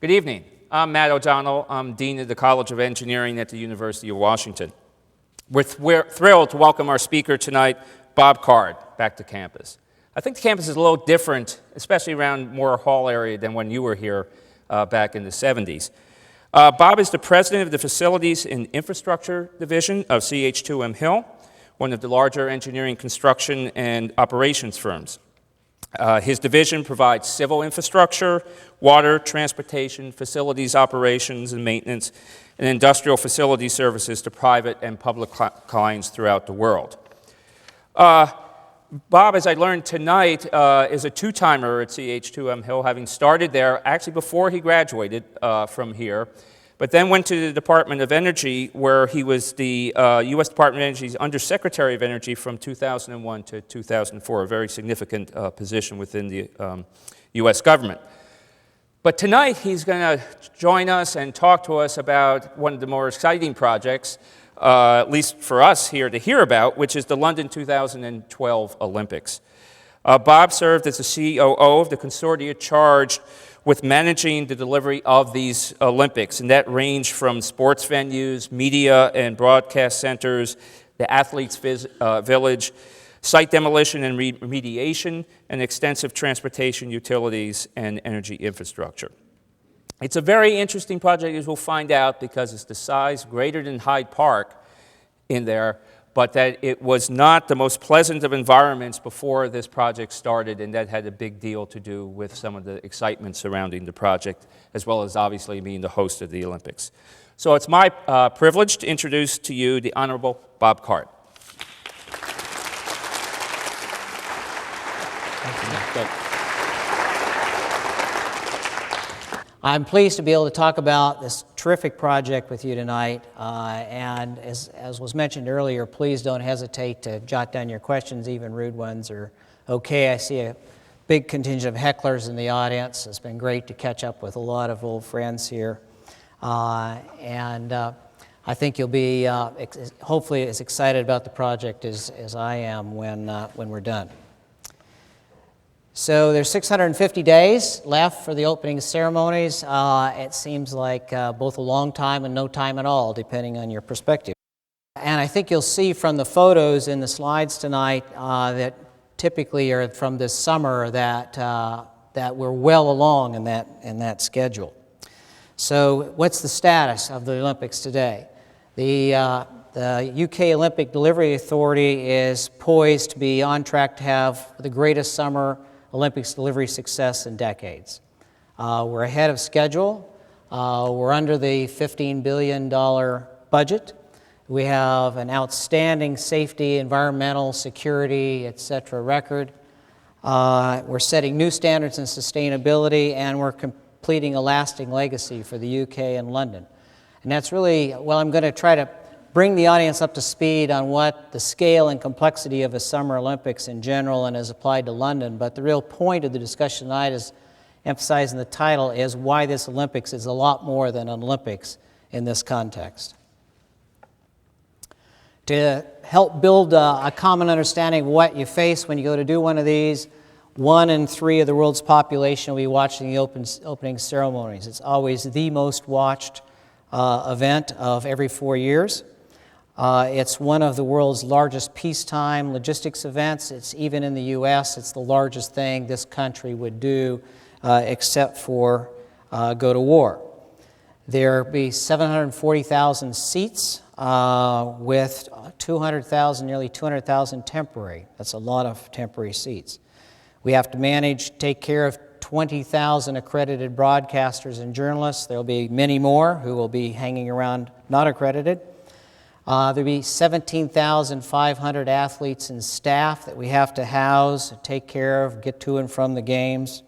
Good evening. I'm Matt O'Donnell. I'm Dean of the College of Engineering at the University of Washington. We're thrilled to welcome our speaker tonight, Bob Card, back to campus. I think the campus is a little different, especially around Moore Hall area, than when you were here back in the 70s. Bob is the president of the Facilities and Infrastructure Division of CH2M Hill, one of the larger engineering, construction, and operations firms. His division provides civil infrastructure, water, transportation, facilities operations and maintenance, and industrial facility services to private and public clients throughout the world. Bob, as I learned tonight, is a two-timer at CH2M Hill, having started there actually before he graduated from here, but then went to the Department of Energy, where he was the U.S. Department of Energy's Undersecretary of Energy from 2001 to 2004, a very significant position within the U.S. government. But tonight he's going to join us and talk to us about one of the more exciting projects, at least for us here to hear about, which is the London 2012 Olympics. Bob served as the COO of the consortia charged with managing the delivery of these Olympics, and that ranged from sports venues, media and broadcast centers, the athletes' village, site demolition and remediation, and extensive transportation, utilities, and energy infrastructure. It's a very interesting project, as we'll find out, because it's the size greater than Hyde Park in there, but that it was not the most pleasant of environments before this project started, and that had a big deal to do with some of the excitement surrounding the project, as well as obviously being the host of the Olympics. So it's my privilege to introduce to you the Honorable Bob Card. Thank you. I'm pleased to be able to talk about this terrific project with you tonight, and as was mentioned earlier, please don't hesitate to jot down your questions, even rude ones are okay. I see a big contingent of hecklers in the audience. It's been great to catch up with a lot of old friends here, and I think you'll be hopefully as excited about the project as I am when we're done. So there's 650 days left for the opening ceremonies. It seems like both a long time and no time at all, depending on your perspective. And I think you'll see from the photos in the slides tonight that typically are from this summer that we're well along in that schedule. So what's the status of the Olympics today? The UK Olympic Delivery Authority is poised to be on track to have the greatest summer Olympics delivery success in decades. We're ahead of schedule. We're under the $15 billion budget. We have an outstanding safety, environmental, security, etc. record. We're setting new standards in sustainability, and we're completing a lasting legacy for the UK and London. And that's really, well, I'm going to try to bring the audience up to speed on what the scale and complexity of a Summer Olympics in general and as applied to London, but the real point of the discussion tonight is emphasizing the title is why this Olympics is a lot more than an Olympics in this context. To help build a common understanding of what you face when you go to do one of these, 1 in 3 of the world's population will be watching the opening ceremonies. It's always the most watched event of every 4 years. It's one of the world's largest peacetime logistics events. It's even in the U.S., it's the largest thing this country would do except for go to war. There will be 740,000 seats with 200,000, nearly 200,000 temporary. That's a lot of temporary seats. We have to manage, take care of 20,000 accredited broadcasters and journalists. There will be many more who will be hanging around not accredited. There will be 17,500 athletes and staff that we have to house, take care of, get to and from the games.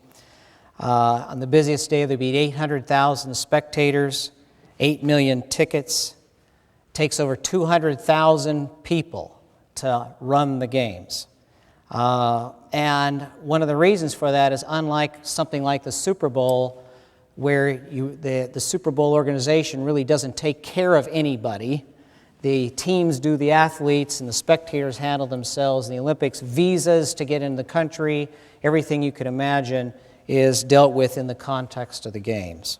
On the busiest day, there will be 800,000 spectators, 8 million tickets. It takes over 200,000 people to run the games. And one of the reasons for that is unlike something like the Super Bowl, where the Super Bowl organization really doesn't take care of anybody. The teams do the athletes and the spectators handle themselves. In the Olympics, visas to get in the country, everything you could imagine is dealt with in the context of the games.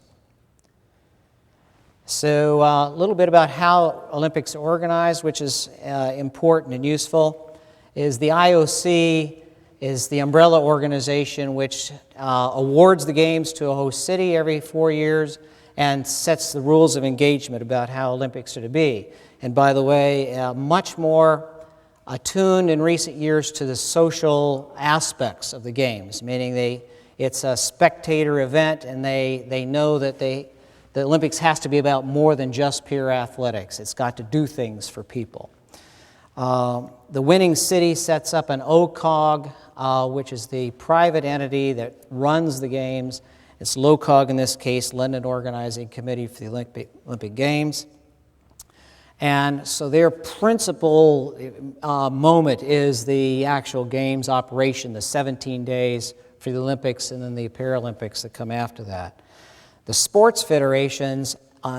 So a little bit about how Olympics are organized, which is important and useful, is the IOC is the umbrella organization which awards the games to a host city every 4 years and sets the rules of engagement about how Olympics are to be. And by the way, much more attuned in recent years to the social aspects of the games, meaning it's a spectator event, and they know that the Olympics has to be about more than just pure athletics. It's got to do things for people. The winning city sets up an OCOG, which is the private entity that runs the games. It's LOCOG in this case, London Organizing Committee for the Olympic Games. And so their principal moment is the actual games operation, the 17 days for the Olympics and then the Paralympics that come after that. The sports federations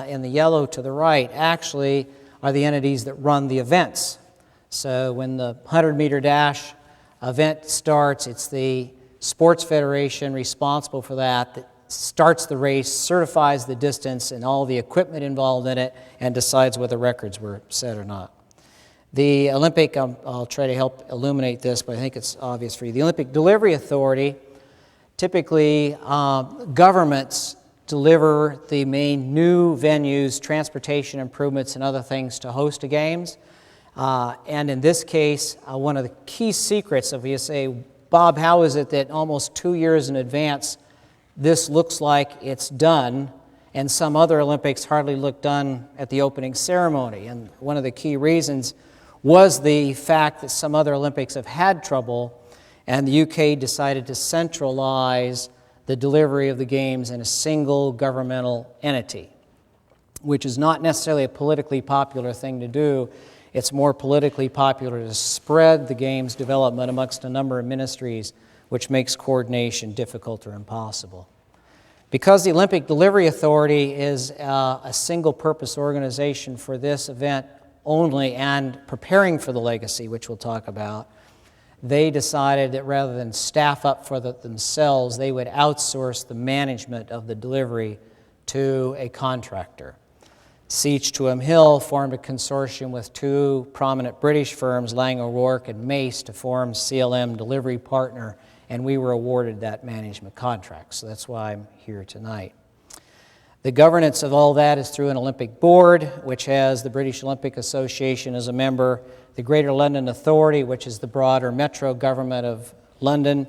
in the yellow to the right actually are the entities that run the events. So when the 100-meter dash event starts, it's the sports federation responsible for that starts the race, certifies the distance and all the equipment involved in it, and decides whether records were set or not. The Olympic, I'll try to help illuminate this, but I think it's obvious for you. The Olympic Delivery Authority, typically governments deliver the main new venues, transportation improvements, and other things to host the games. And in this case, one of the key secrets of, you say, Bob, how is it that almost 2 years in advance this looks like it's done, and some other Olympics hardly look done at the opening ceremony? And one of the key reasons was the fact that some other Olympics have had trouble, and the UK decided to centralize the delivery of the games in a single governmental entity, which is not necessarily a politically popular thing to do. It's more politically popular to spread the games development amongst a number of ministries, which makes coordination difficult or impossible. Because the Olympic Delivery Authority is a single-purpose organization for this event only and preparing for the legacy, which we'll talk about, they decided that rather than staff up for themselves, they would outsource the management of the delivery to a contractor. CH2M Hill formed a consortium with two prominent British firms, Lang O'Rourke and Mace, to form CLM Delivery Partner, and we were awarded that management contract. So that's why I'm here tonight. The governance of all that is through an Olympic board, which has the British Olympic Association as a member, the Greater London Authority, which is the broader metro government of London,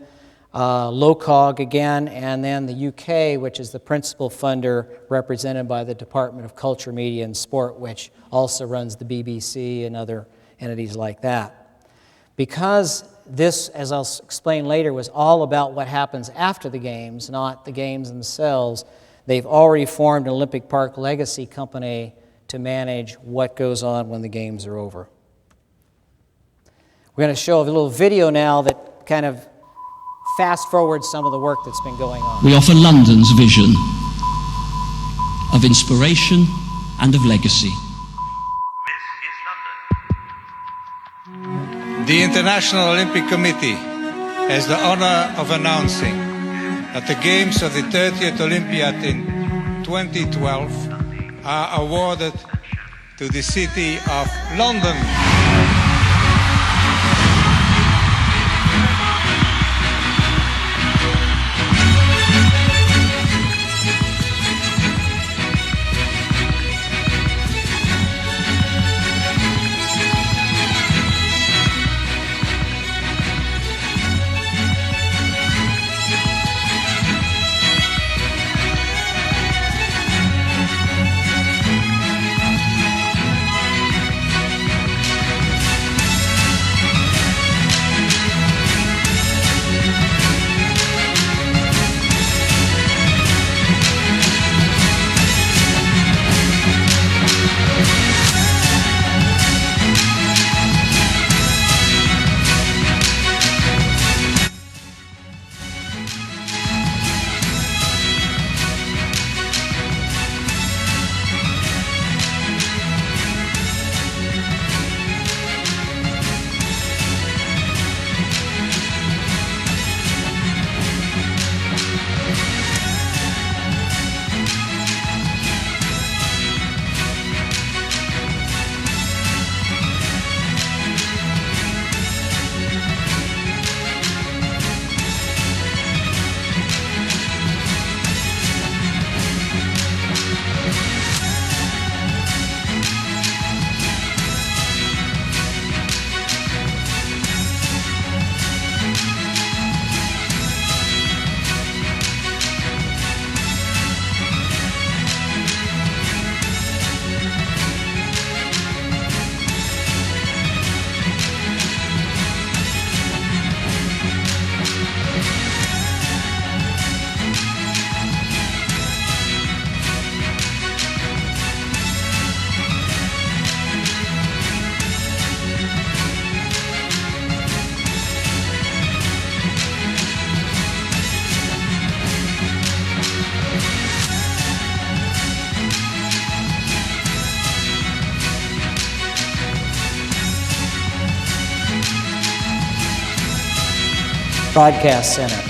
LOCOG again, and then the UK, which is the principal funder represented by the Department of Culture, Media and Sport, which also runs the BBC and other entities like that. Because this, as I'll explain later, was all about what happens after the games, not the games themselves, they've already formed an Olympic Park Legacy Company to manage what goes on when the games are over. We're going to show a little video now that kind of fast forward some of the work that's been going on. We offer London's vision of inspiration and of legacy. This is London. The International Olympic Committee has the honor of announcing that the Games of the 30th Olympiad in 2012 are awarded to the city of London. Broadcast Center.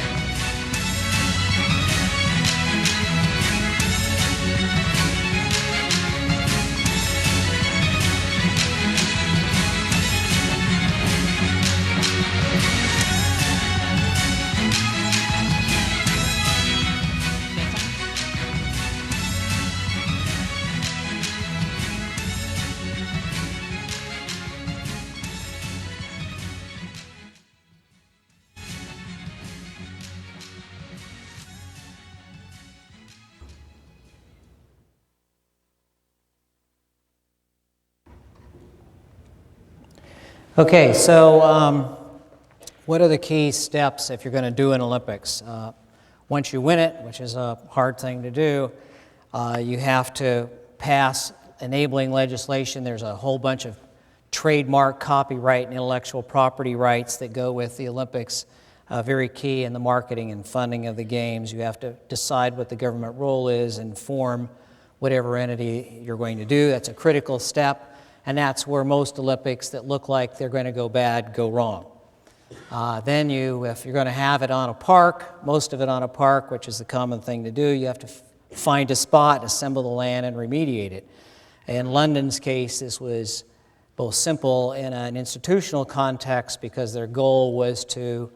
Okay, so what are the key steps if you're going to do an Olympics? Once you win it, which is a hard thing to do, you have to pass enabling legislation. There's a whole bunch of trademark, copyright, and intellectual property rights that go with the Olympics, very key in the marketing and funding of the Games. You have to decide what the government role is and form whatever entity you're going to do. That's a critical step. And that's where most Olympics that look like they're going to go bad go wrong. Then if you're going to have it on a park, most of it on a park, which is the common thing to do, you have to find a spot, assemble the land, and remediate it. In London's case, this was both simple in an institutional context because their goal was to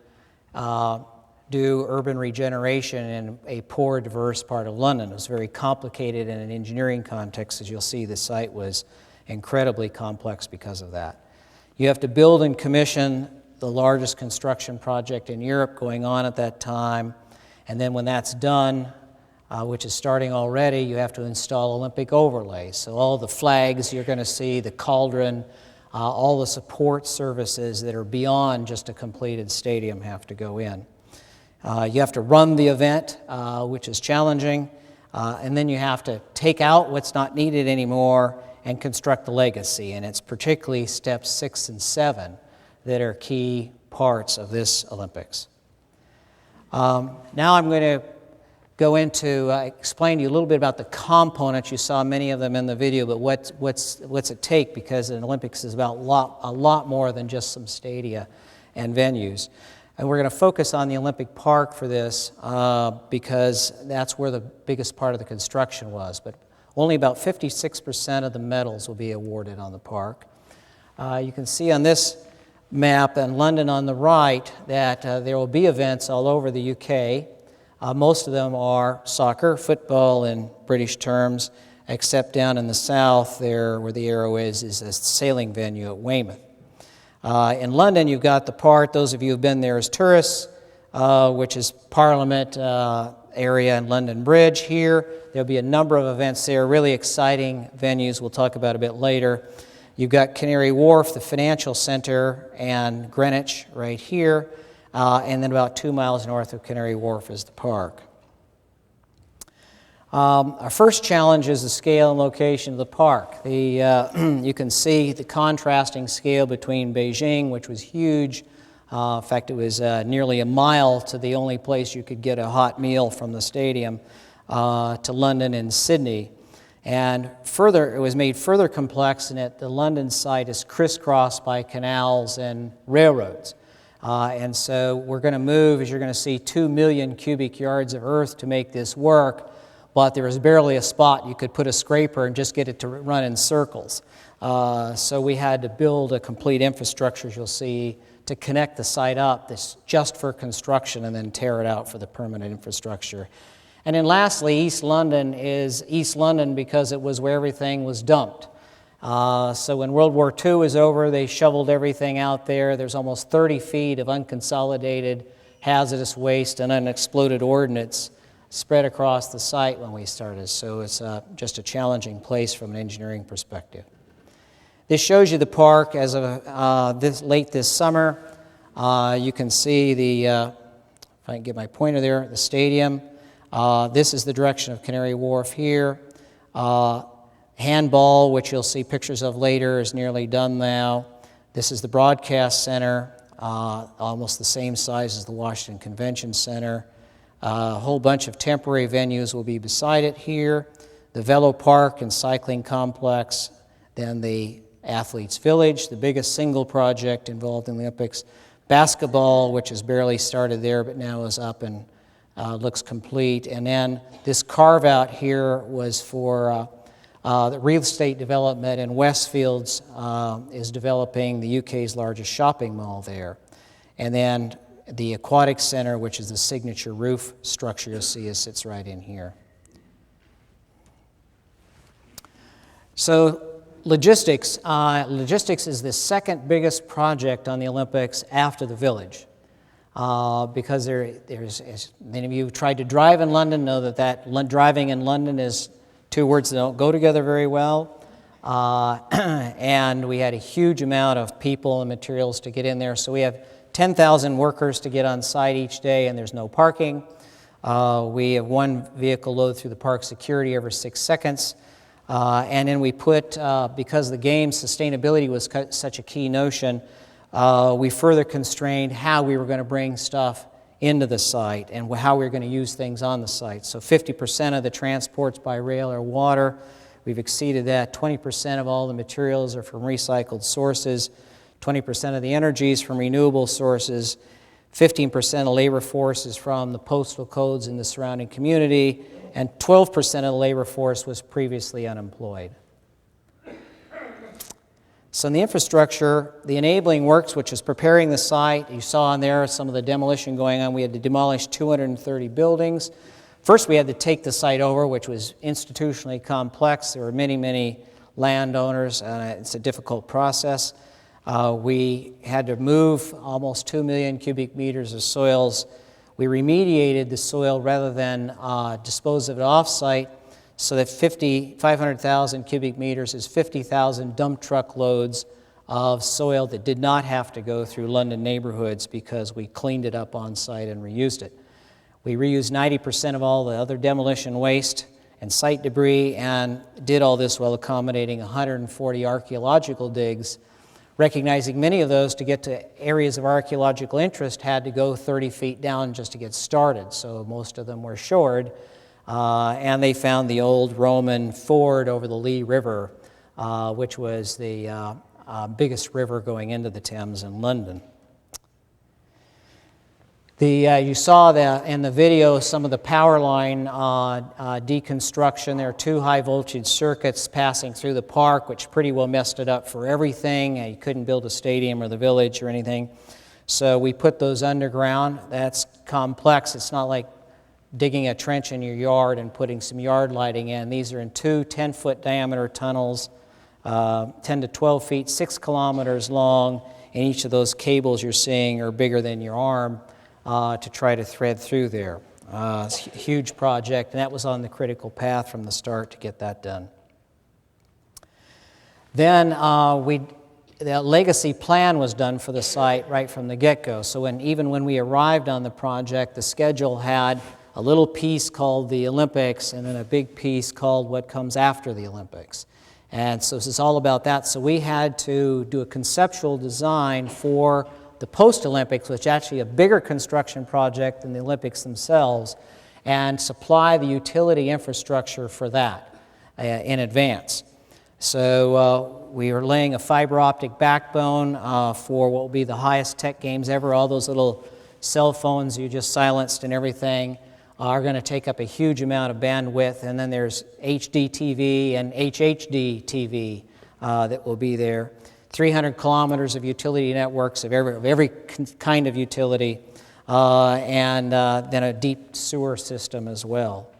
do urban regeneration in a poor, diverse part of London. It was very complicated in an engineering context. As you'll see, the site was incredibly complex because of that. You have to build and commission the largest construction project in Europe going on at that time, and then when that's done, which is starting already, you have to install Olympic overlays. So all the flags you're going to see, the cauldron, all the support services that are beyond just a completed stadium have to go in. You have to run the event, which is challenging, and then you have to take out what's not needed anymore and construct the legacy. And it's particularly steps 6 and 7 that are key parts of this Olympics. Now I'm going to go into explain to you a little bit about the components. You saw many of them in the video, but what's it take? Because an Olympics is about a lot more than just some stadia and venues. And we're going to focus on the Olympic Park for this because that's where the biggest part of the construction was. But only about 56% of the medals will be awarded on the park. You can see on this map in London on the right that there will be events all over the UK. Most of them are soccer, football in British terms, except down in the south there where the arrow is a sailing venue at Weymouth. In London, you've got the part, those of you who've been there as tourists, which is Parliament area and London Bridge here. There'll be a number of events there, really exciting venues we'll talk about a bit later. You've got Canary Wharf, the financial center, and Greenwich right here, and then about 2 miles north of Canary Wharf is the park. Our first challenge is the scale and location of the park. You can see the contrasting scale between Beijing, which was huge. In fact, it was nearly a mile to the only place you could get a hot meal from the stadium, to London and Sydney. And further, it was made further complex in that the London site is crisscrossed by canals and railroads. And so we're going to move, as you're going to see, 2 million cubic yards of earth to make this work, but there was barely a spot you could put a scraper and just get it to run in circles. So we had to build a complete infrastructure, as you'll see, to connect the site up, this just for construction, and then tear it out for the permanent infrastructure. And then lastly, East London is East London because it was where everything was dumped. So when World War II was over, they shoveled everything out there. There's almost 30 feet of unconsolidated hazardous waste and unexploded ordnance spread across the site when we started. So it's just a challenging place from an engineering perspective. This shows you the park as of late this summer. You can see the, if I can get my pointer there, the stadium. This is the direction of Canary Wharf here. Handball, which you'll see pictures of later, is nearly done now. This is the Broadcast Center, almost the same size as the Washington Convention Center. A whole bunch of temporary venues will be beside it here. The Velo Park and Cycling Complex, then the Athletes Village, the biggest single project involved in the Olympics. Basketball, which has barely started there, but now is up and looks complete. And then this carve-out here was for the real estate development, and Westfields is developing the UK's largest shopping mall there. And then the Aquatic Center, which is the signature roof structure you'll see, sits right in here. So logistics. Logistics is the second biggest project on the Olympics after the village. Because there's, as many of you who tried to drive in London know that driving in London is two words that don't go together very well. And we had a huge amount of people and materials to get in there. So we have 10,000 workers to get on site each day, and there's no parking. We have one vehicle load through the park security every 6 seconds. And then we put, because the game's sustainability was such a key notion, we further constrained how we were going to bring stuff into the site and how we were going to use things on the site. So 50% of the transports by rail are water. We've exceeded that. 20% of all the materials are from recycled sources. 20% of the energy is from renewable sources. 15% of labor force is from the postal codes in the surrounding community. And 12% of the labor force was previously unemployed. So in the infrastructure, the enabling works, which is preparing the site, you saw on there some of the demolition going on. We had to demolish 230 buildings. First, we had to take the site over, which was institutionally complex. There were many, many landowners, and it's a difficult process. We had to move almost 2 million cubic meters of soils. We remediated the soil rather than dispose of it off-site, so that 500,000 cubic meters is 50,000 dump truck loads of soil that did not have to go through London neighborhoods because we cleaned it up on site and reused it. We reused 90% of all the other demolition waste and site debris, and did all this while accommodating 140 archaeological digs, recognizing many of those, to get to areas of archaeological interest, had to go 30 feet down just to get started. So most of them were shored. And they found the old Roman ford over the Lee River, which was the biggest river going into the Thames in London. You saw in the video some of the power line deconstruction. There are 2 high voltage circuits passing through the park, which pretty well messed it up for everything. You couldn't build a stadium or the village or anything. So we put those underground. That's complex. It's not like digging a trench in your yard and putting some yard lighting in. These are in 2 10-foot diameter tunnels, 10 to 12 feet, 6 kilometers long, and each of those cables you're seeing are bigger than your arm to try to thread through there. It's a huge project, and that was on the critical path from the start to get that done. Then the legacy plan was done for the site right from the get-go. So even when we arrived on the project, the schedule had a little piece called the Olympics, and then a big piece called what comes after the Olympics. And so this is all about that. So we had to do a conceptual design for the post-Olympics, which is actually a bigger construction project than the Olympics themselves, and supply the utility infrastructure for that in advance. So we are laying a fiber optic backbone for what will be the highest tech games ever. All those little cell phones you just silenced and everything are going to take up a huge amount of bandwidth, and then there's HD TV and HHD TV that will be there. 300 kilometers of utility networks of every kind of utility, and then a deep sewer system as well.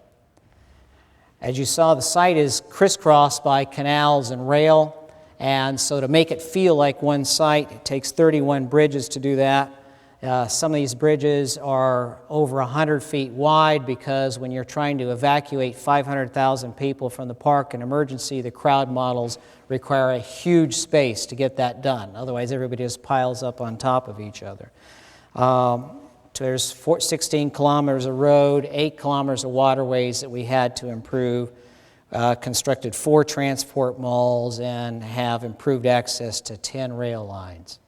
As you saw, the site is crisscrossed by canals and rail, and so to make it feel like one site, it takes 31 bridges to do that. Some of these bridges are over 100 feet wide because when you're trying to evacuate 500,000 people from the park in emergency, the crowd models require a huge space to get that done. Otherwise, everybody just piles up on top of each other. There's 16 kilometers of road, 8 kilometers of waterways that we had to improve, constructed 4 transport malls, and have improved access to 10 rail lines.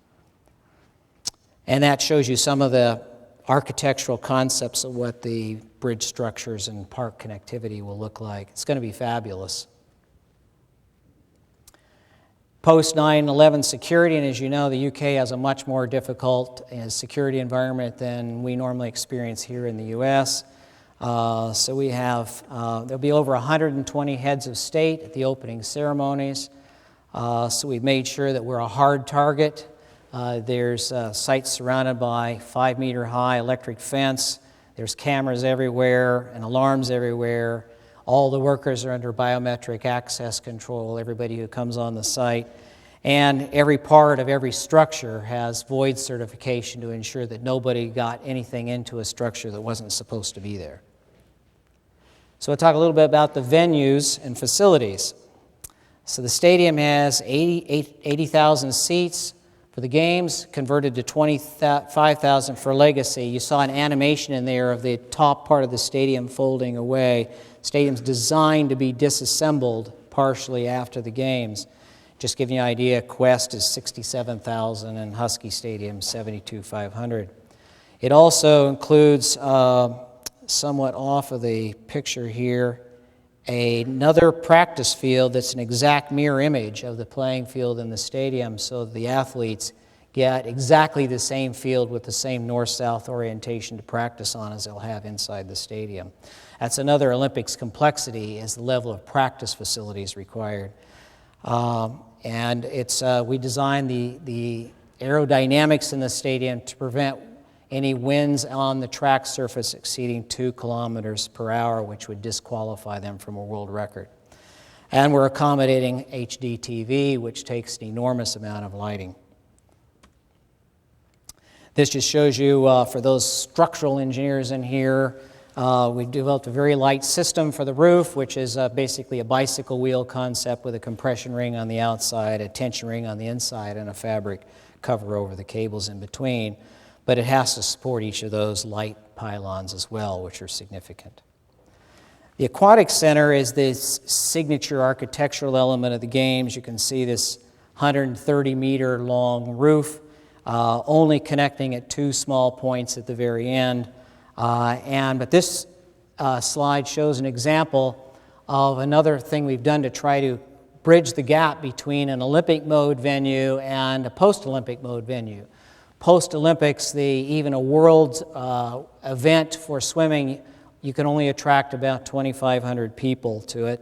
And that shows you some of the architectural concepts of what the bridge structures and park connectivity will look like. It's going to be fabulous. Post 9/11 security, and as you know, the UK has a much more difficult security environment than we normally experience here in the US. So we have, there'll be over 120 heads of state at the opening ceremonies. So we've made sure that we're a hard target. There's sites surrounded by 5-meter-high electric fence. There's cameras everywhere and alarms everywhere. All the workers are under biometric access control, everybody who comes on the site. And every part of every structure has void certification to ensure that nobody got anything into a structure that wasn't supposed to be there. So we'll talk a little bit about the venues and facilities. So the stadium has 80,000 seats for the games, converted to 25,000 for legacy. You saw an animation in there of the top part of the stadium folding away. Stadium's designed to be disassembled partially after the games. Just giving you an idea, Quest is 67,000 and Husky Stadium 72,500. It also includes, somewhat off of the picture here, another practice field that's an exact mirror image of the playing field in the stadium, so the athletes get exactly the same field with the same north-south orientation to practice on as they'll have inside the stadium. That's another Olympics complexity, is the level of practice facilities required. And it's, we designed the aerodynamics in the stadium to prevent any winds on the track surface exceeding 2 kilometers per hour, which would disqualify them from a world record. And we're accommodating HD TV, which takes an enormous amount of lighting. This just shows you, for those structural engineers in here, we developed a very light system for the roof, which is basically a bicycle wheel concept with a compression ring on the outside, a tension ring on the inside, and a fabric cover over the cables in between. But it has to support each of those light pylons as well, which are significant. The Aquatic Center is this signature architectural element of the games. You can see this 130-meter long roof, only connecting at 2 small points at the very end. But this slide shows an example of another thing we've done to try to bridge the gap between an Olympic mode venue and a post-Olympic mode venue. Post-Olympics, even a world event for swimming, you can only attract about 2,500 people to it.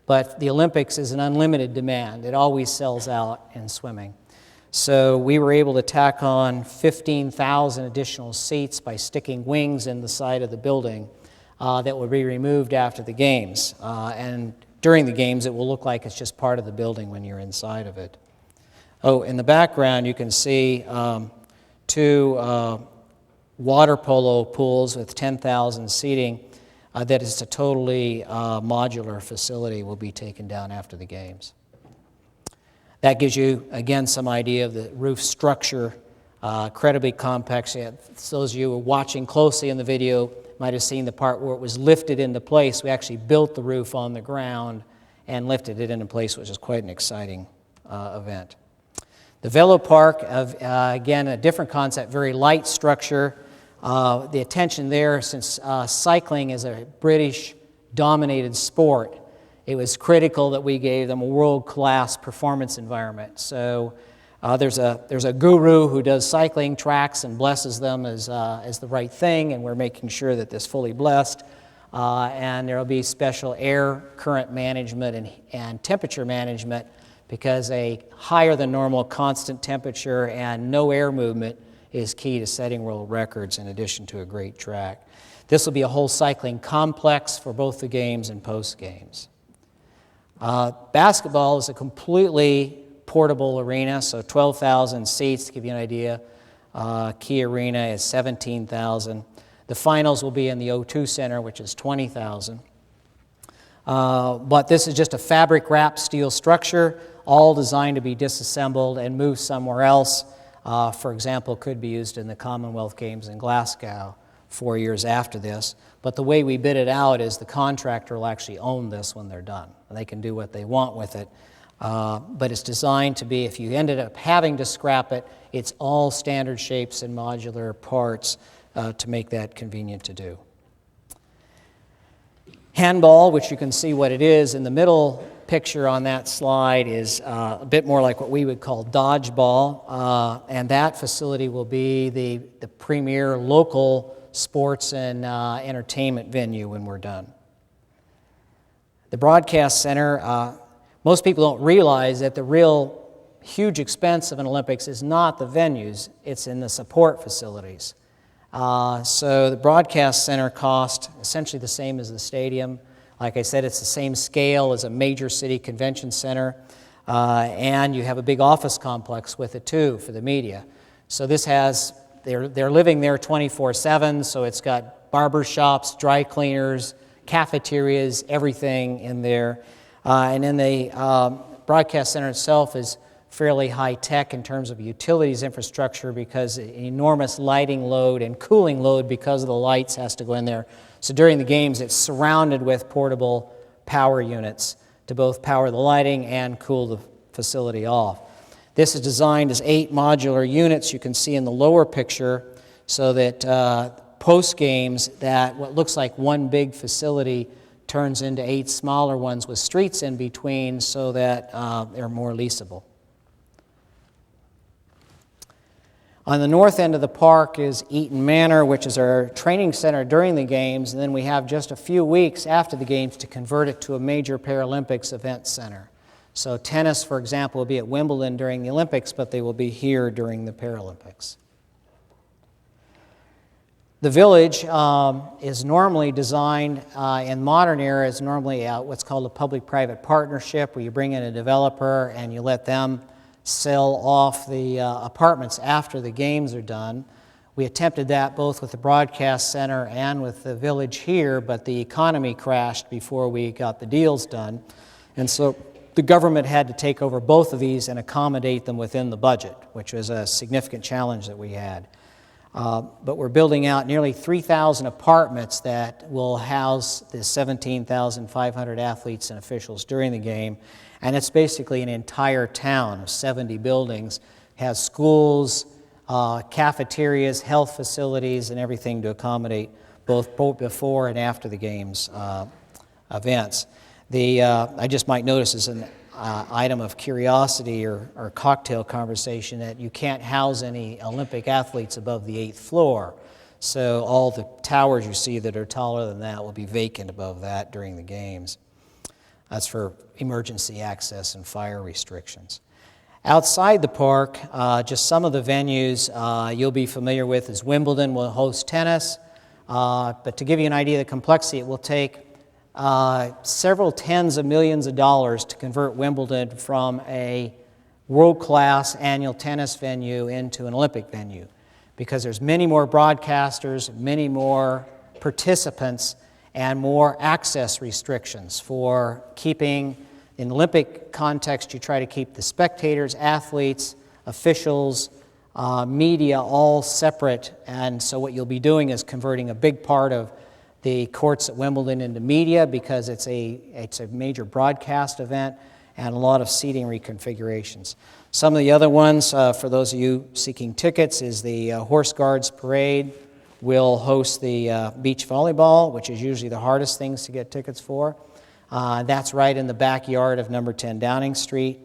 But the Olympics is an unlimited demand. It always sells out in swimming. So we were able to tack on 15,000 additional seats by sticking wings in the side of the building that will be removed after the games. And during the games, it will look like it's just part of the building when you're inside of it. Oh, in the background, you can see 2 water polo pools with 10,000 seating. That is a totally modular facility, will be taken down after the games. That gives you, again, some idea of the roof structure, incredibly complex. Those of you who were watching closely in the video might have seen the part where it was lifted into place. We actually built the roof on the ground and lifted it into place, which is quite an exciting event. The Velo Park, again, a different concept, very light structure. The attention there, since cycling is a British-dominated sport, it was critical that we gave them a world-class performance environment. So there's a guru who does cycling tracks and blesses them as the right thing, and we're making sure that this is fully blessed. And there will be special air current management and temperature management, because a higher than normal constant temperature and no air movement is key to setting world records in addition to a great track. This will be a whole cycling complex for both the games and post-games. Basketball is a completely portable arena, so 12,000 seats, to give you an idea. Key Arena is 17,000. The finals will be in the O2 Center, which is 20,000. But this is just a fabric-wrapped steel structure, all designed to be disassembled and moved somewhere else. For example, could be used in the Commonwealth Games in Glasgow 4 years after this. But the way we bid it out is the contractor will actually own this when they're done, and they can do what they want with it. But it's designed to be, if you ended up having to scrap it, it's all standard shapes and modular parts to make that convenient to do. Handball, which you can see what it is in the middle picture on that slide is a bit more like what we would call dodgeball, and that facility will be the premier local sports and entertainment venue when we're done. The broadcast center, most people don't realize that the real huge expense of an Olympics is not the venues, it's in the support facilities. So the broadcast center cost essentially the same as the stadium. Like I said, it's the same scale as a major city convention center, and you have a big office complex with it too for the media. So this has, they're living there 24/7, so it's got barber shops, dry cleaners, cafeterias, everything in there. And then the broadcast center itself is fairly high-tech in terms of utilities infrastructure because an enormous lighting load and cooling load because of the lights has to go in there. So during the games, it's surrounded with portable power units to both power the lighting and cool the facility off. This is designed as 8 modular units you can see in the lower picture so that post-games that what looks like one big facility turns into 8 smaller ones with streets in between so that they're more leasable. On the north end of the park is Eaton Manor, which is our training center during the games, and then we have just a few weeks after the games to convert it to a major Paralympics event center. So tennis, for example, will be at Wimbledon during the Olympics, but they will be here during the Paralympics. The village is normally designed in modern era is normally what's called a public-private partnership, where you bring in a developer and you let them sell off the apartments after the games are done. We attempted that both with the broadcast center and with the village here, but the economy crashed before we got the deals done. And so the government had to take over both of these and accommodate them within the budget, which was a significant challenge that we had. But we're building out nearly 3,000 apartments that will house the 17,500 athletes and officials during the game. And it's basically an entire town of 70 buildings. It has schools, cafeterias, health facilities, and everything to accommodate both before and after the games events. I just might notice as an item of curiosity or cocktail conversation that you can't house any Olympic athletes above the 8th floor. So all the towers you see that are taller than that will be vacant above that during the games. That's for emergency access and fire restrictions. Outside the park, just some of the venues you'll be familiar with is Wimbledon will host tennis. But to give you an idea of the complexity, it will take several tens of millions of dollars to convert Wimbledon from a world-class annual tennis venue into an Olympic venue because there's many more broadcasters, many more participants, and more access restrictions for keeping, in Olympic context, you try to keep the spectators, athletes, officials, media all separate, and so what you'll be doing is converting a big part of the courts at Wimbledon into media because it's a major broadcast event and a lot of seating reconfigurations. Some of the other ones, for those of you seeking tickets, is the Horse Guards Parade will host the beach volleyball, which is usually the hardest things to get tickets for. That's right in the backyard of number 10 Downing Street.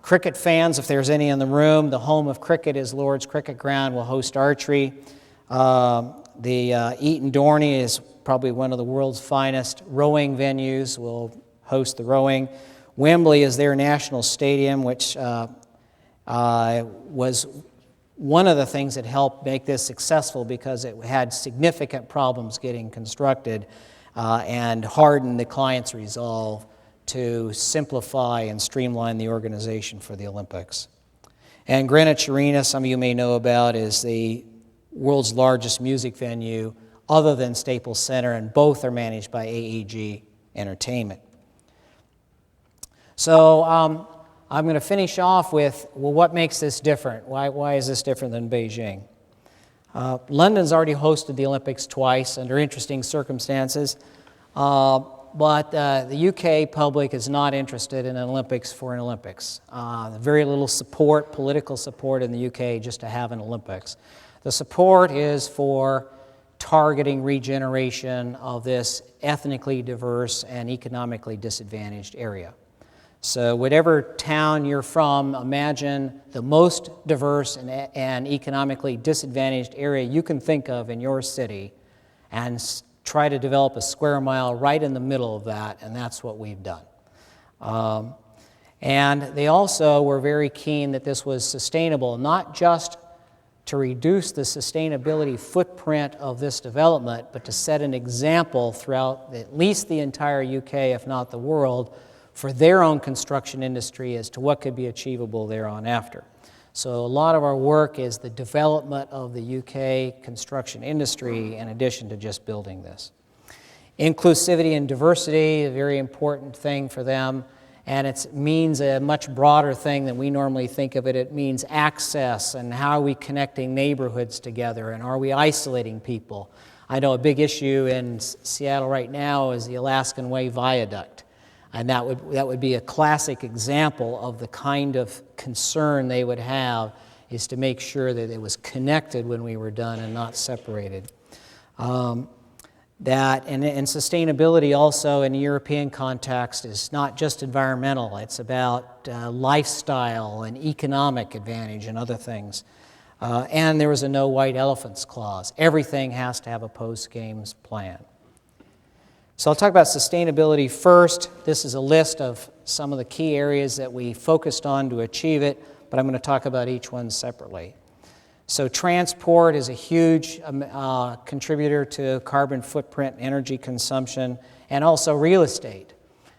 Cricket fans, if there's any in the room, the home of cricket is Lord's Cricket Ground, will host archery. The Eton Dorney is probably one of the world's finest rowing venues, will host the rowing. Wembley is their national stadium, which was one of the things that helped make this successful because it had significant problems getting constructed and hardened the client's resolve to simplify and streamline the organization for the Olympics. And Greenwich Arena, some of you may know about, is the world's largest music venue other than Staples Center, and both are managed by AEG Entertainment. So I'm going to finish off with, well, what makes this different? Why is this different than Beijing? London's already hosted the Olympics twice under interesting circumstances, but the UK public is not interested in an Olympics for an Olympics. Very little support, political support in the UK just to have an Olympics. The support is for targeting regeneration of this ethnically diverse and economically disadvantaged area. So whatever town you're from, imagine the most diverse and economically disadvantaged area you can think of in your city, and try to develop a square mile right in the middle of that, and that's what we've done. And they also were very keen that this was sustainable, not just to reduce the sustainability footprint of this development, but to set an example throughout at least the entire UK, if not the world, for their own construction industry as to what could be achievable thereon after. So a lot of our work is the development of the UK construction industry in addition to just building this. Inclusivity and diversity, a very important thing for them, and it means a much broader thing than we normally think of it. It means access and how are we connecting neighborhoods together, and are we isolating people? I know a big issue in Seattle right now is the Alaskan Way Viaduct. And that would be a classic example of the kind of concern they would have, is to make sure that it was connected when we were done and not separated. And sustainability also in the European context is not just environmental, it's about lifestyle and economic advantage and other things. And there was a no white elephants clause. Everything has to have a post-games plan. So I'll talk about sustainability first. This is a list of some of the key areas that we focused on to achieve it, but I'm going to talk about each one separately. So transport is a huge contributor to carbon footprint, energy consumption, and also real estate.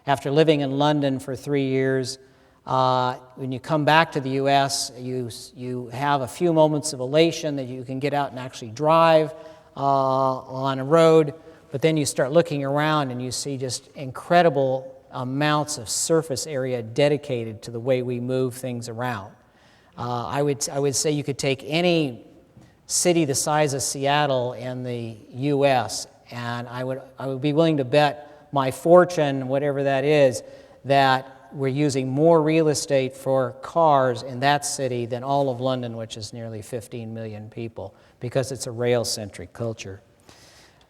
After living in London for 3 years, when you come back to the U.S., you have a few moments of elation that you can get out and actually drive on a road. But then you start looking around and you see just incredible amounts of surface area dedicated to the way we move things around. I would say you could take any city the size of Seattle in the U.S., and I would be willing to bet my fortune, whatever that is, that we're using more real estate for cars in that city than all of London, which is nearly 15 million people, because it's a rail-centric culture.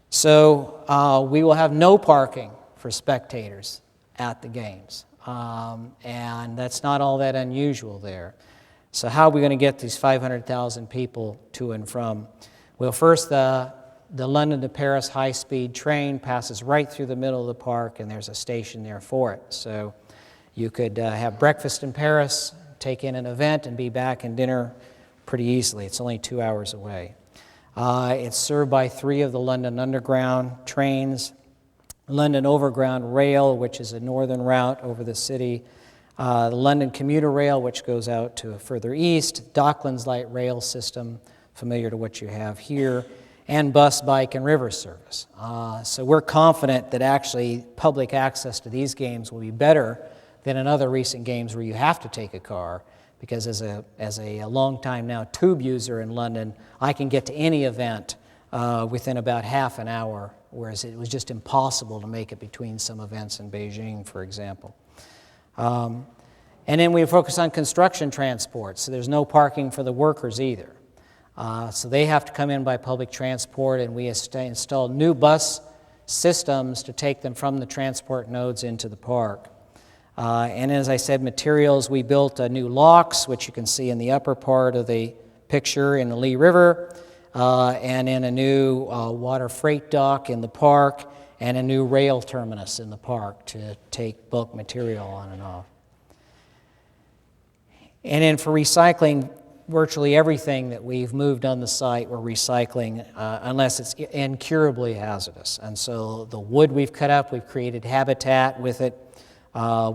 So we will have no parking for spectators at the games, and that's not all that unusual there. So how are we going to get these 500,000 people to and from? Well, first, the London to Paris high-speed train passes right through the middle of the park, and there's a station there for it. So you could have breakfast in Paris, take in an event, and be back in dinner pretty easily. It's only 2 hours away. It's served by 3 of the London Underground trains, London Overground Rail, which is a northern route over the city, the London Commuter Rail, which goes out to further east, Docklands Light Rail System, familiar to what you have here, and bus, bike, and river service. So we're confident that actually public access to these games will be better than in other recent games where you have to take a car, because as a long time now tube user in London, I can get to any event within about half an hour, whereas it was just impossible to make it between some events in Beijing, for example. And then we focus on construction transport, so there's no parking for the workers either. So they have to come in by public transport, and we install new bus systems to take them from the transport nodes into the park. And as I said, materials, we built new locks, which you can see in the upper part of the picture in the Lee River, and in a new water freight dock in the park, and a new rail terminus in the park to take bulk material on and off. And then for recycling, virtually everything that we've moved on the site we're recycling unless it's incurably hazardous. And so the wood we've cut up, we've created habitat with it.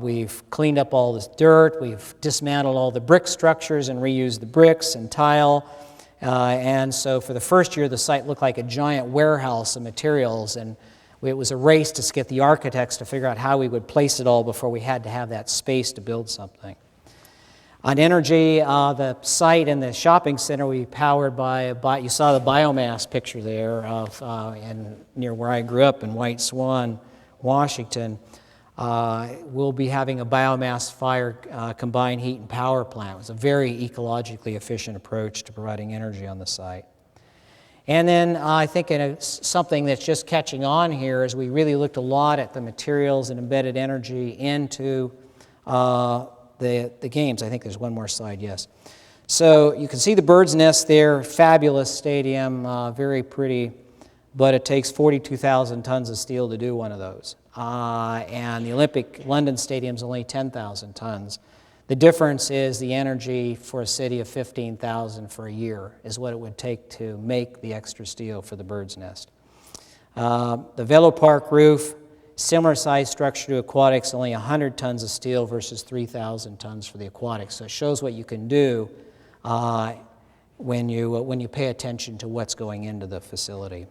We've cleaned up all this dirt, we've dismantled all the brick structures and reused the bricks and tile. And so for the first year, the site looked like a giant warehouse of materials, and it was a race to get the architects to figure out how we would place it all before we had to have that space to build something. On energy, the site and the shopping center we powered by, you saw the biomass picture there of near where I grew up in White Swan, Washington. We'll be having a biomass-fired combined heat and power plant. It's a very ecologically efficient approach to providing energy on the site. And then I think something that's just catching on here is we really looked a lot at the materials and embedded energy into the games. I think there's one more slide, yes. So you can see the bird's nest there, fabulous stadium, very pretty, but it takes 42,000 tons of steel to do one of those. And the Olympic London Stadium is only 10,000 tons. The difference is the energy for a city of 15,000 for a year is what it would take to make the extra steel for the bird's nest. The Velo Park roof, similar size structure to aquatics, only 100 tons of steel versus 3,000 tons for the aquatics. So it shows what you can do when you pay attention to what's going into the facility.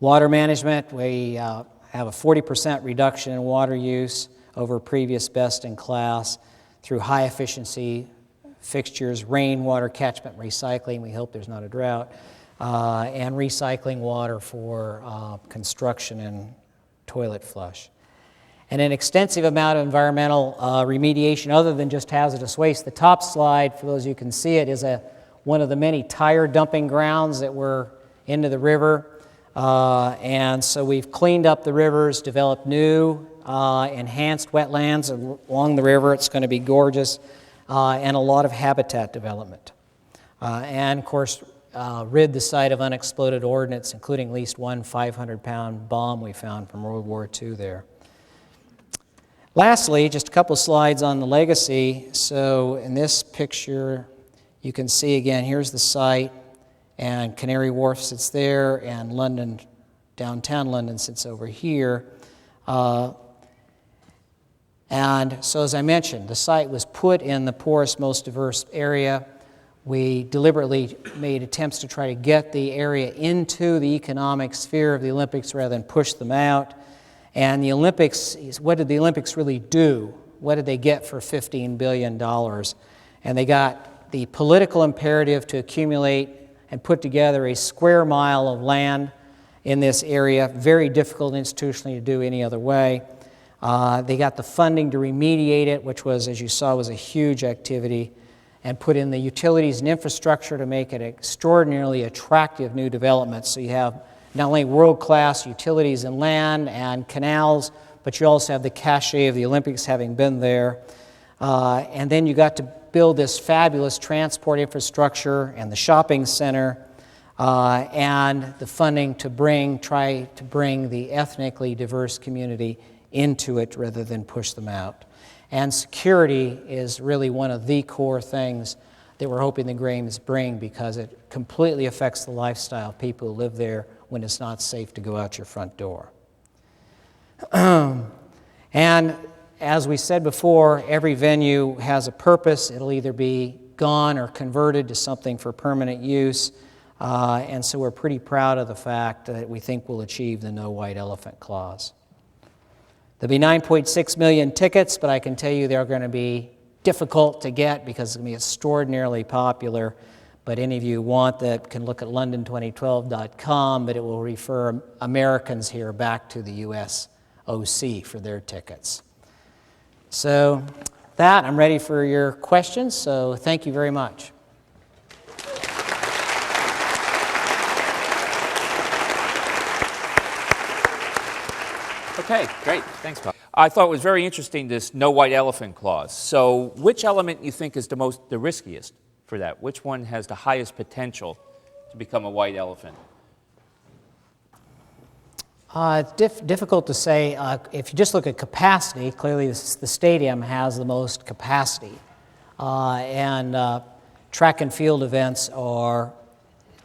Water management, we have a 40% reduction in water use over previous best in class through high efficiency fixtures, rainwater catchment recycling, we hope there's not a drought, and recycling water for construction and toilet flush. And an extensive amount of environmental remediation other than just hazardous waste. The top slide, for those of you who can see it, is one of the many tire dumping grounds that were into the river. And so we've cleaned up the rivers, developed new enhanced wetlands along the river. It's going to be gorgeous, and a lot of habitat development. And of course, rid the site of unexploded ordnance, including at least one 500-pound bomb we found from World War II there. Lastly, just a couple of slides on the legacy. So in this picture, you can see again, here's the site, and Canary Wharf sits there, and London, downtown London sits over here. And so as I mentioned, the site was put in the poorest, most diverse area. We deliberately made attempts to try to get the area into the economic sphere of the Olympics rather than push them out. And the Olympics, what did the Olympics really do? What did they get for $15 billion? And they got the political imperative to accumulate and put together a square mile of land in this area, very difficult institutionally to do any other way. They got the funding to remediate it, which was, as you saw, was a huge activity, and put in the utilities and infrastructure to make it extraordinarily attractive new development. So you have not only world-class utilities and land and canals, but you also have the cachet of the Olympics having been there. And then you got to build this fabulous transport infrastructure and the shopping center and the funding to try to bring the ethnically diverse community into it rather than push them out. And security is really one of the core things that we're hoping the games bring, because it completely affects the lifestyle of people who live there when it's not safe to go out your front door. And as we said before, every venue has a purpose. It'll either be gone or converted to something for permanent use. And so we're pretty proud of the fact that we think we'll achieve the no white elephant clause. There'll be 9.6 million tickets, but I can tell you they're going to be difficult to get because it's going to be extraordinarily popular. But any of you who want that can look at london2012.com, but it will refer Americans here back to the US OC for their tickets. So that, I'm ready for your questions, so thank you very much. Okay, great. Thanks, Bob. I thought it was very interesting, this no white elephant clause. So which element you think is the riskiest for that? Which one has the highest potential to become a white elephant? Difficult to say. If you just look at capacity, clearly the stadium has the most capacity. And track and field events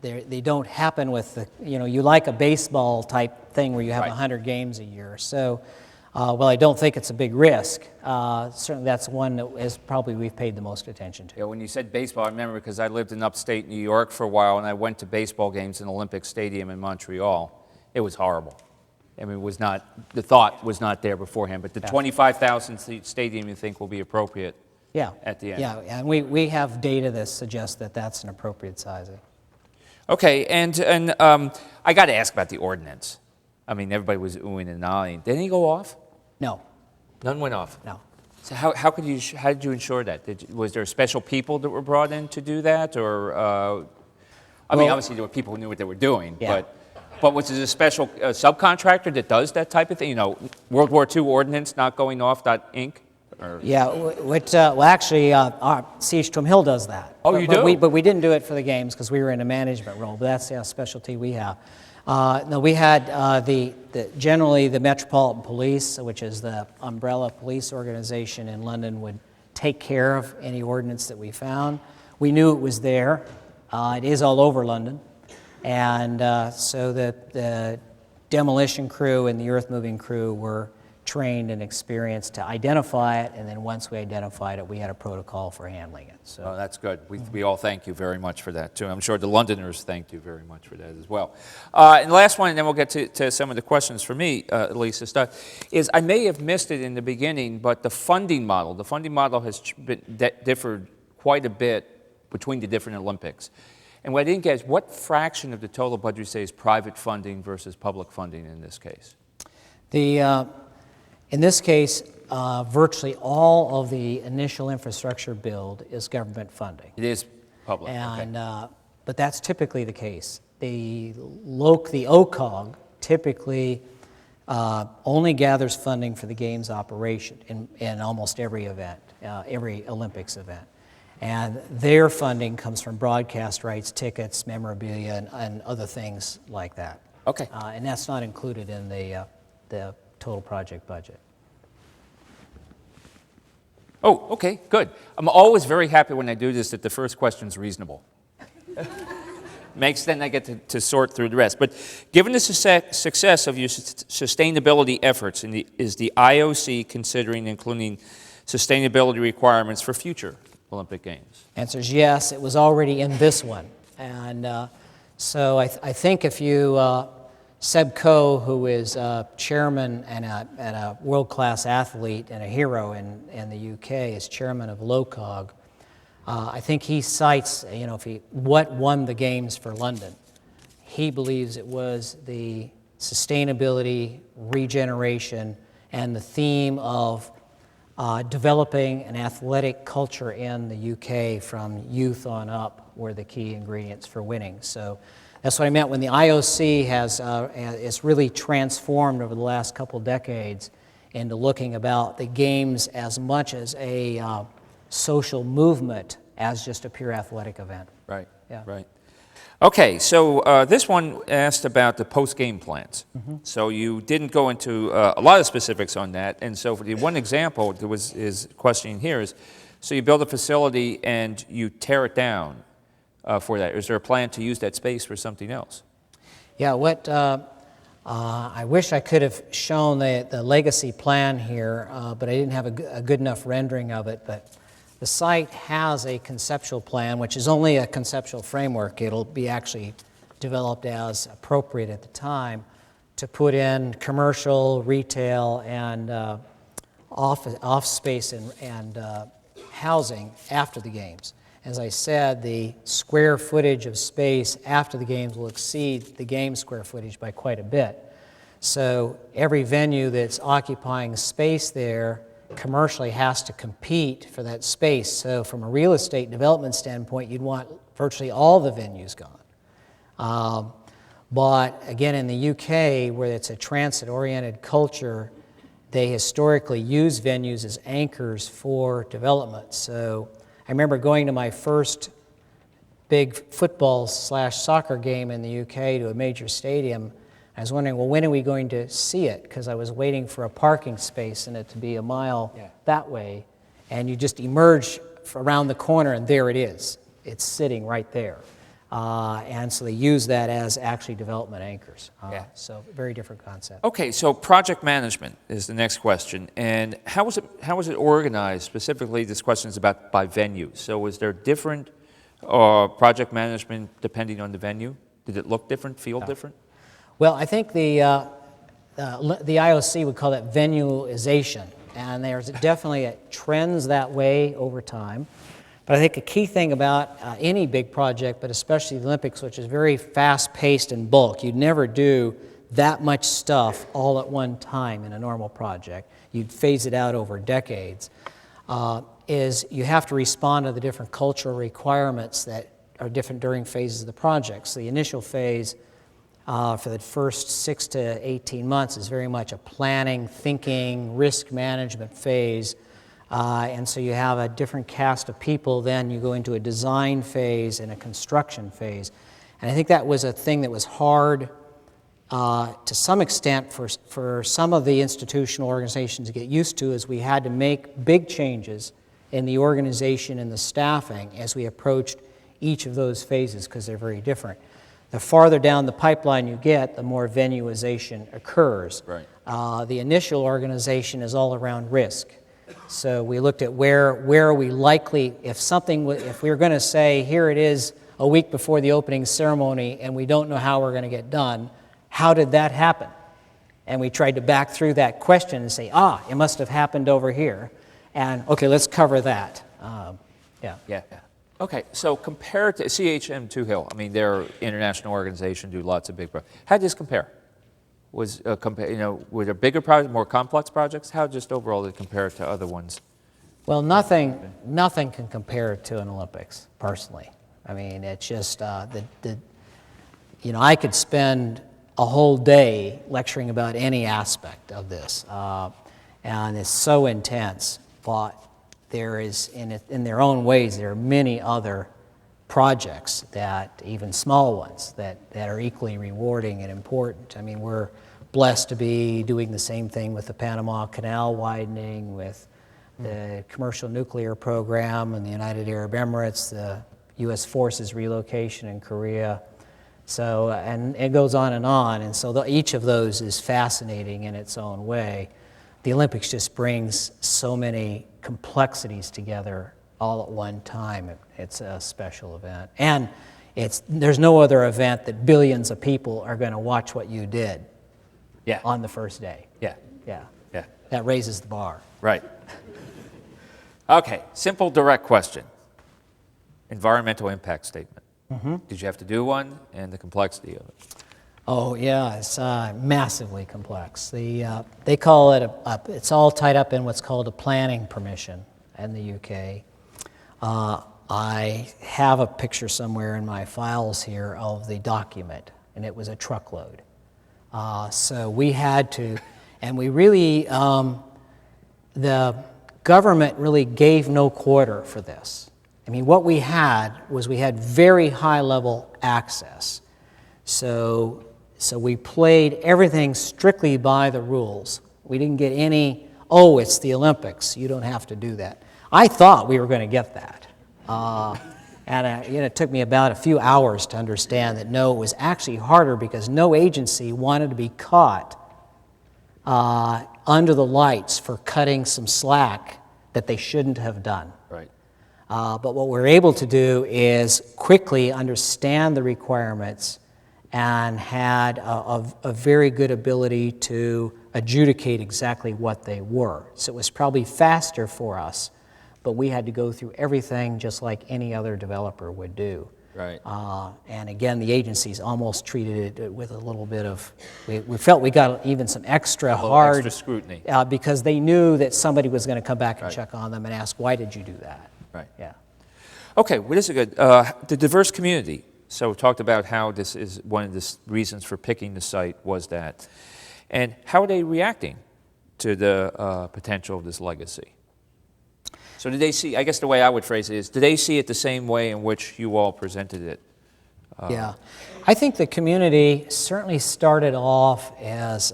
they don't happen with the, you like a baseball type thing where you have Right. 100 games a year. So, well, I don't think it's a big risk. Certainly that's one that is probably we've paid the most attention to. Yeah, when you said baseball, I remember because I lived in upstate New York for a while, and I went to baseball games in Olympic Stadium in Montreal. It was horrible. I mean, the thought was not there beforehand, but the 25,000 seat stadium you think will be appropriate at the end? Yeah, and we have data that suggests that that's an appropriate sizing. Okay, and I got to ask about the ordinance. I mean, everybody was oohing and ahhing. Didn't he go off? No. None went off? No. So how did you ensure that? Was there special people that were brought in to do that, or? I mean, Well- obviously there were people who knew what they were doing, Yeah. but was it a special subcontractor that does that type of thing? You know, World War II ordnance not going off, .inc? Or, Yeah, well, actually, our CH2M Hill does that. Oh, you do? But we didn't do it for the games because we were in a management role, but that's the specialty we have. No, we had generally the Metropolitan Police, which is the umbrella police organization in London, would take care of any ordnance that we found. We knew it was there. It is all over London. And so the demolition crew and the earth-moving crew were trained and experienced to identify it, and then once we identified it, we had a protocol for handling it. So oh, that's good. We all thank you very much for that, too. I'm sure the Londoners thanked you very much for that as well. And the last one, and then we'll get to some of the questions for me, Lisa, is I may have missed it in the beginning, but the funding model has differed quite a bit between the different Olympics. And what I didn't get is what fraction of the total budget you say is private funding versus public funding in this case? In this case, virtually all of the initial infrastructure build is government funding. It is public, And, okay. But that's typically the case. The OCOG typically only gathers funding for the games operation in almost every event, every Olympics event. And their funding comes from broadcast rights, tickets, memorabilia, and other things like that. Okay. And that's not included in the total project budget. Oh, okay, good. I'm always very happy when I do this that the first question's reasonable. Then I get to sort through the rest. But given the success of your sustainability efforts, is the IOC considering including sustainability requirements for future Olympic Games? Answer is yes. It was already in this one. And so I think if you, Seb Coe, who is chairman and a world-class athlete and a hero in the UK, is chairman of LOCOG. I think he cites, what won the games for London. He believes it was the sustainability, regeneration, and the theme of developing an athletic culture in the UK from youth on up were the key ingredients for winning. So that's what I meant when the IOC is really transformed over the last couple decades into looking about the games as much as a social movement as just a pure athletic event. Right, Yeah. right. Okay, so this one asked about the post-game plans. So you didn't go into a lot of specifics on that, and so for the one example that was his question here is, so you build a facility and you tear it down for that. Is there a plan to use that space for something else? Yeah, I wish I could have shown the legacy plan here, but I didn't have a good enough rendering of it. But the site has a conceptual plan, which is only a conceptual framework. It'll be actually developed as appropriate at the time to put in commercial, retail, and off space and housing after the games. As I said, the square footage of space after the games will exceed the game square footage by quite a bit. So every venue that's occupying space there commercially has to compete for that space. So from a real estate development standpoint, you'd want virtually all the venues gone. But again, in the UK, where it's a transit-oriented culture, they historically use venues as anchors for development. So I remember going to my first big football/soccer game in the UK to a major stadium. I was wondering, well, when are we going to see it? Because I was waiting for a parking space and it to be a mile that way. And you just emerge around the corner and there it is. It's sitting right there. And so they use that as actually development anchors. So very different concept. Okay, so project management is the next question. And how was it organized? Specifically, this question is about by venue. So was there different project management depending on the venue? Did it look different, feel different? Well, I think the IOC would call that venuization, and there's definitely trends that way over time. But I think a key thing about any big project, but especially the Olympics, which is very fast-paced and bulk, you'd never do that much stuff all at one time in a normal project. You'd phase it out over decades. Is you have to respond to the different cultural requirements that different during phases of the project. So the initial phase for the first 6 to 18 months is very much a planning, thinking, risk management phase. And so you have a different cast of people. Then you go into a design phase and a construction phase. And I think that was a thing that was hard to some extent for some of the institutional organizations to get used to, as we had to make big changes in the organization and the staffing as we approached each of those phases, because they're very different. The farther down the pipeline you get, the more venuization occurs. Right. The initial organization is all around risk. So we looked at where are we likely, if we were going to say, here it is a week before the opening ceremony and we don't know how we're going to get done, how did that happen? And we tried to back through that question and say, it must have happened over here. And, okay, let's cover that. Yeah. Okay, so compared to CH2M Hill, I mean, they're an international organization, do lots of big projects. How did this compare? Were there bigger projects, more complex projects? How just overall did it compare to other ones? Well, nothing can compare to an Olympics, personally. I mean, it's just, I could spend a whole day lecturing about any aspect of this, and it's so intense, but there is, in their own ways, there are many other projects that, even small ones, that are equally rewarding and important. I mean, we're blessed to be doing the same thing with the Panama Canal widening, with the commercial nuclear program in the United Arab Emirates, the U.S. forces relocation in Korea. So, and it goes on, and so each of those is fascinating in its own way. The Olympics just brings so many complexities together all at one time. It's a special event. And there's no other event that billions of people are going to watch what you did on the first day. Yeah. That raises the bar. Right. Okay, simple, direct question. Environmental impact statement. Mm-hmm. Did you have to do one, and the complexity of it? Oh, yeah, it's massively complex. They call it, it's all tied up in what's called a planning permission in the UK. I have a picture somewhere in my files here of the document, and it was a truckload. So we had to, and we really, the government really gave no quarter for this. I mean, what we had very high-level access. So we played everything strictly by the rules. We didn't get any, it's the Olympics, you don't have to do that. I thought we were going to get that. It took me about a few hours to understand that no, it was actually harder because no agency wanted to be caught under the lights for cutting some slack that they shouldn't have done. Right. But what we're able to do is quickly understand the requirements and had a very good ability to adjudicate exactly what they were. So it was probably faster for us, but we had to go through everything just like any other developer would do. Right. And again, the agencies almost treated it with a little bit of, we felt we got even some extra hard scrutiny. Because they knew that somebody was going to come back and check on them and ask, why did you do that? Right. Yeah. Okay, well, this is good. The diverse community. So we talked about how this is one of the reasons for picking the site was that. And how are they reacting to the potential of this legacy? So did they see, I guess the way I would phrase it is, do they see it the same way in which you all presented it? Yeah. I think the community certainly started off as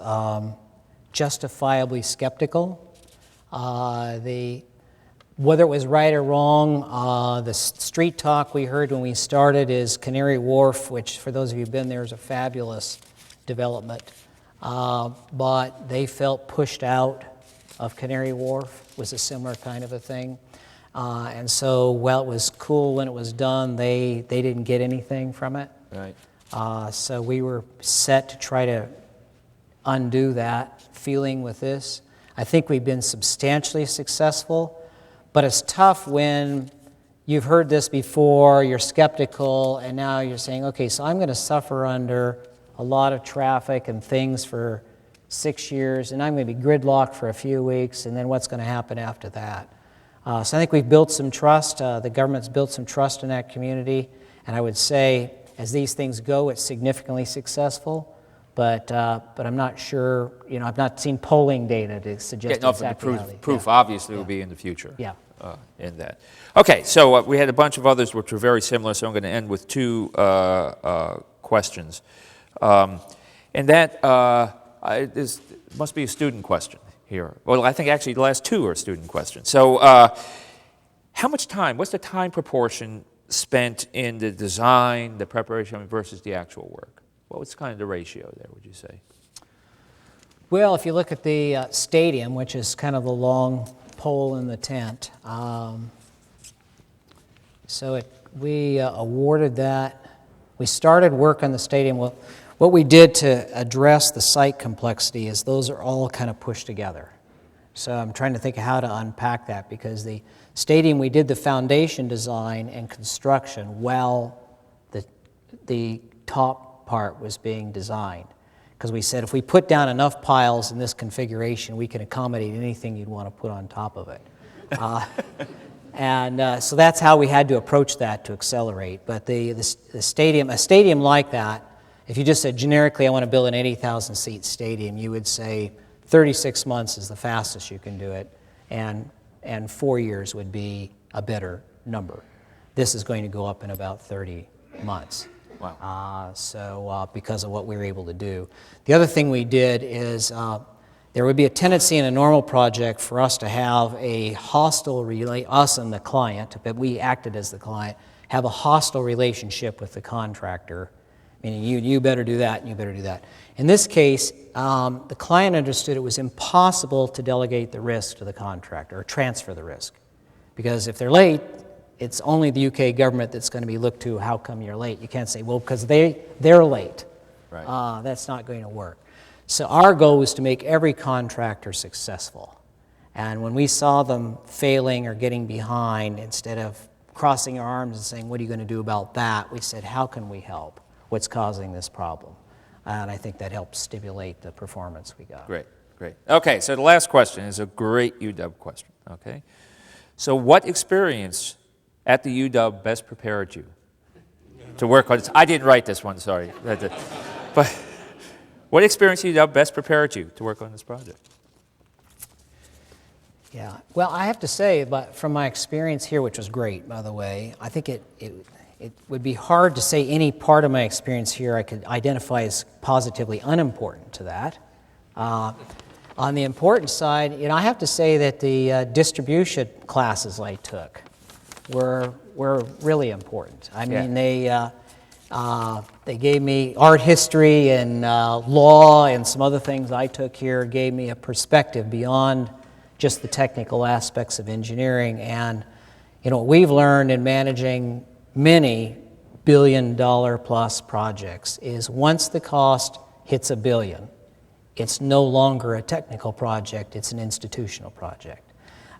justifiably skeptical. Whether it was right or wrong, the street talk we heard when we started is Canary Wharf, which for those of you who've been there is a fabulous development. But they felt pushed out of Canary Wharf, was a similar kind of a thing. And so while it was cool when it was done, they didn't get anything from it. Right. So we were set to try to undo that feeling with this. I think we've been substantially successful. But it's tough when you've heard this before, you're skeptical, and now you're saying, okay, so I'm going to suffer under a lot of traffic and things for 6 years, and I'm going to be gridlocked for a few weeks, and then what's going to happen after that? So I think we've built some trust. The government's built some trust in that community, And I would say, as these things go, it's significantly successful, but I'm not sure, I've not seen polling data to suggest exactly how they... Proof obviously will be in the future. Yeah. In that. Okay, so we had a bunch of others which were very similar, so I'm going to end with two questions. And that must be a student question here. Well, I think actually the last two are student questions. So how much time, what's the time proportion spent in the design, the preparation versus the actual work? What was kind of the ratio there, would you say? Well, if you look at the stadium, which is kind of the long pole in the tent, we awarded that. We started work on the stadium. Well, what we did to address the site complexity is those are all kind of pushed together. So I'm trying to think of how to unpack that, because the stadium, we did the foundation design and construction while the top part was being designed. Because we said if we put down enough piles in this configuration, we can accommodate anything you'd want to put on top of it. So that's how we had to approach that to accelerate. But a stadium like that, if you just said generically, I want to build an 80,000 seat stadium, you would say 36 months is the fastest you can do it, and 4 years would be a better number. This is going to go up in about 30 months. Wow. Because of what we were able to do. The other thing we did is there would be a tendency in a normal project for us to have a hostile us and the client, but we acted as the client, have a hostile relationship with the contractor, meaning you better do that and you better do that. In this case, the client understood it was impossible to delegate the risk to the contractor or transfer the risk, because if they're late, it's only the UK government that's going to be looked to, how come you're late? You can't say, well, because they're late. Right. That's not going to work. So our goal was to make every contractor successful. And when we saw them failing or getting behind, instead of crossing our arms and saying, what are you going to do about that? We said, how can we help? What's causing this problem? And I think that helped stimulate the performance we got. Great, great. Okay, so the last question is a great UW question, okay? So what experience at the UW best prepared you to work on this? I didn't write this one, sorry. But what experience at UW best prepared you to work on this project? Yeah, well, I have to say, but from my experience here, which was great, by the way, I think it would be hard to say any part of my experience here I could identify as positively unimportant to that. On the important side, I have to say that the distribution classes I took were really important. I mean, they gave me art history and law and some other things I took here, gave me a perspective beyond just the technical aspects of engineering. And what we've learned in managing many billion-dollar-plus projects is once the cost hits $1 billion, it's no longer a technical project, it's an institutional project.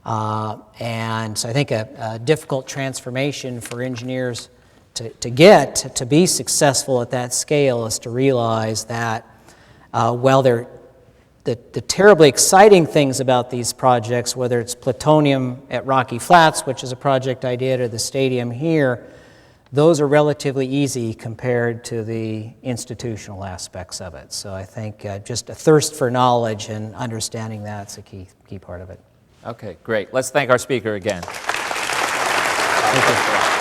And so I think a difficult transformation for engineers to be successful at that scale is to realize that while the terribly exciting things about these projects, whether it's plutonium at Rocky Flats, which is a project I did, or the stadium here, those are relatively easy compared to the institutional aspects of it. So I think just a thirst for knowledge and understanding that's a key part of it. Okay, great. Let's thank our speaker again. Thank you.